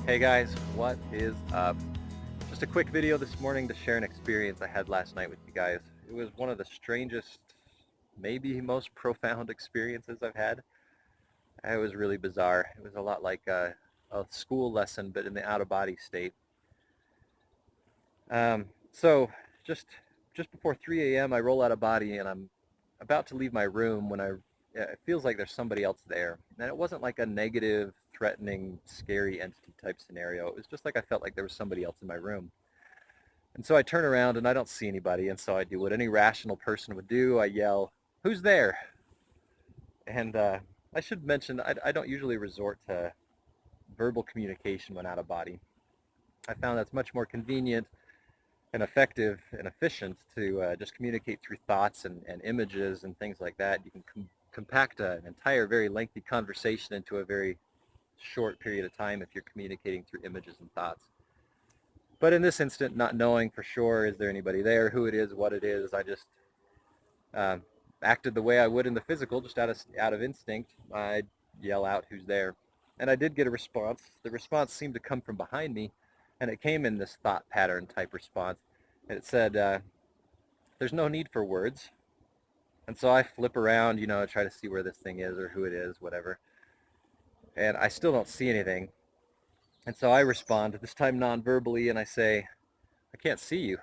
Hey guys, what is up? Just a quick video this morning to share an experience I had last night with you guys. It was one of the strangest, maybe most profound experiences I've had. It was really bizarre. It was a lot like a school lesson, but in the out-of-body state. So just before 3 a.m., I roll out of body and I'm about to leave my room when it feels like there's somebody else there. And it wasn't like a negative, threatening, scary entity type scenario. It was just like I felt like there was somebody else in my room. And so I turn around and I don't see anybody. And so I do what any rational person would do. I yell, "Who's there?" And I should mention, I don't usually resort to verbal communication when out of body. I found that's much more convenient and effective and efficient to just communicate through thoughts and images and things like that. You can compact an entire very lengthy conversation into a very short period of time if you're communicating through images and thoughts. But in this instant, not knowing for sure, is there anybody there, who it is, what it is, I just uh, acted the way I would in the physical, just out of instinct. I'd yell out, "Who's there?" And I did get a response. The response seemed to come from behind me, and it came in this thought pattern type response. And it said, "There's no need for words." And so I flip around, try to see where this thing is or who it is, whatever. And I still don't see anything. And so I respond, this time non-verbally, and I say, "I can't see you."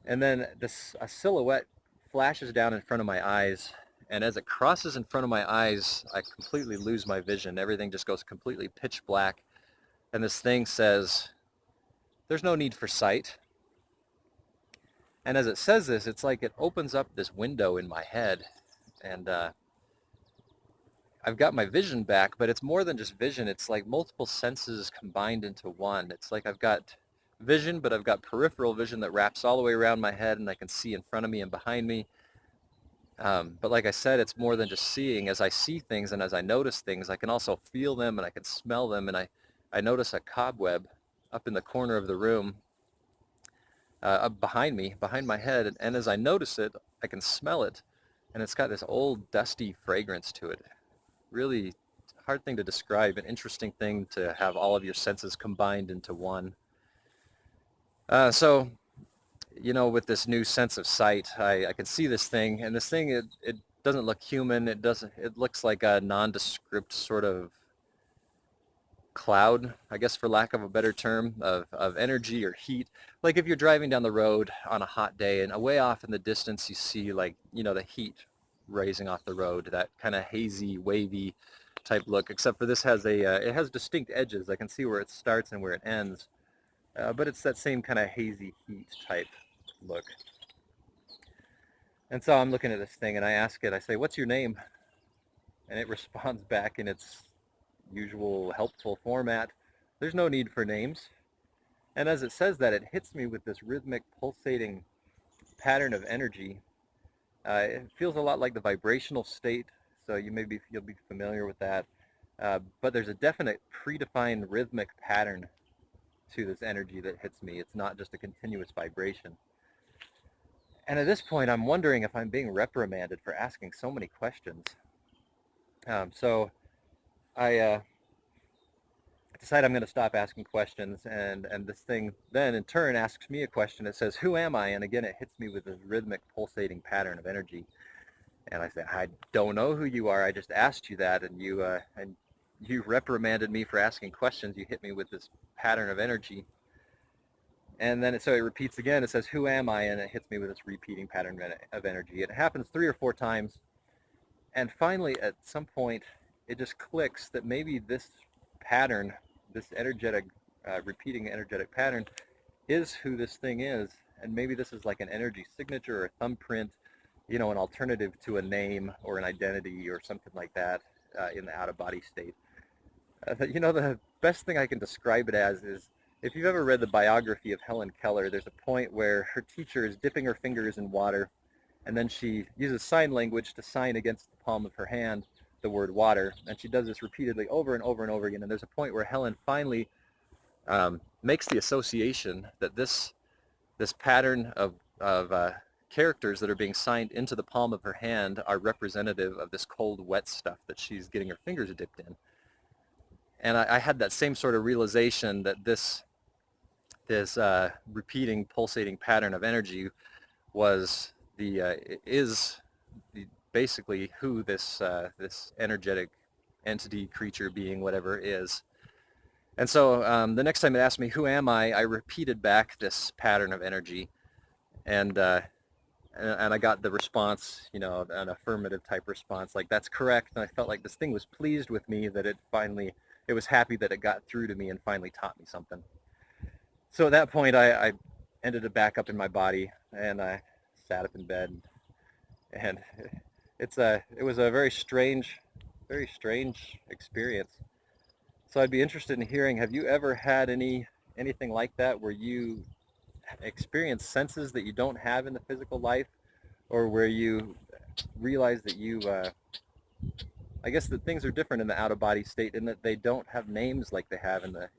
And then a silhouette flashes down in front of my eyes. And as it crosses in front of my eyes, I completely lose my vision. Everything just goes completely pitch black. And this thing says, "There's no need for sight." And as it says this, it's like it opens up this window in my head. And I've got my vision back, but it's more than just vision. It's like multiple senses combined into one. It's like I've got vision, but I've got peripheral vision that wraps all the way around my head, and I can see in front of me and behind me. But like I said, it's more than just seeing. As I see things and as I notice things, I can also feel them and I can smell them. And I notice a cobweb up in the corner of the room, up behind me, behind my head. And as I notice it, I can smell it. And it's got this old dusty fragrance to it. Really hard thing to describe, an interesting thing to have all of your senses combined into one. So with this new sense of sight, I can see this thing, and this thing, it doesn't look human. It looks like a nondescript sort of cloud, I guess for lack of a better term, of energy or heat. Like if you're driving down the road on a hot day and away off in the distance you see like, the heat raising off the road, that kind of hazy, wavy type look, except for this it has distinct edges. I can see where it starts and where it ends. But it's that same kind of hazy heat type look. And so I'm looking at this thing and I ask it, I say, "What's your name?" And it responds back in its usual helpful format, "There's no need for names." And as it says that, it hits me with this rhythmic pulsating pattern of energy. It feels a lot like the vibrational state, so you'll be familiar with that. But there's a definite predefined rhythmic pattern to this energy that hits me. It's not just a continuous vibration. And at this point, I'm wondering if I'm being reprimanded for asking so many questions. So I decide I'm going to stop asking questions, and this thing then in turn asks me a question. It says, "Who am I?" And again, it hits me with this rhythmic pulsating pattern of energy. And I say, "I don't know who you are. I just asked you that, and you reprimanded me for asking questions. You hit me with this pattern of energy." And then so it repeats again. It says, "Who am I?" And it hits me with this repeating pattern of energy. It happens 3 or 4 times. And finally, at some point, it just clicks that maybe this pattern, this energetic, repeating energetic pattern, is who this thing is. And maybe this is like an energy signature or a thumbprint, an alternative to a name or an identity or something like that in the out-of-body state. The best thing I can describe it as is, if you've ever read the biography of Helen Keller, there's a point where her teacher is dipping her fingers in water, and then she uses sign language to sign against the palm of her hand the word water, and she does this repeatedly over and over and over again. And there's a point where Helen finally makes the association that this pattern of characters that are being signed into the palm of her hand are representative of this cold, wet stuff that she's getting her fingers dipped in. And I had that same sort of realization that this repeating, pulsating pattern of energy was is basically who this energetic entity, creature, being, whatever is. And so the next time it asked me, who am I repeated back this pattern of energy. And I got the response, an affirmative type response, like that's correct. And I felt like this thing was pleased with me, that it was happy that it got through to me and finally taught me something. So at that point, I ended up back up in my body, and I sat up in bed, and it was a very strange experience. So I'd be interested in hearing, have you ever had anything like that where you experience senses that you don't have in the physical life, or where you realize that I guess that things are different in the out of body state, in that they don't have names like they have in the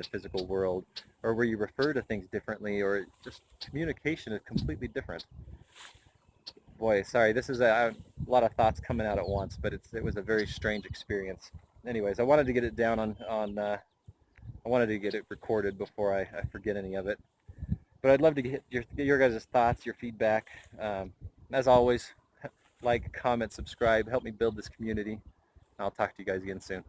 physical world, or where you refer to things differently, or just communication is completely different. Boy, sorry, this is a lot of thoughts coming out at once, but it was a very strange experience. Anyways, I wanted to get it down on I wanted to get it recorded before I forget any of it. But I'd love to get your guys' thoughts, your feedback. As always, like, comment, subscribe, help me build this community. I'll talk to you guys again soon.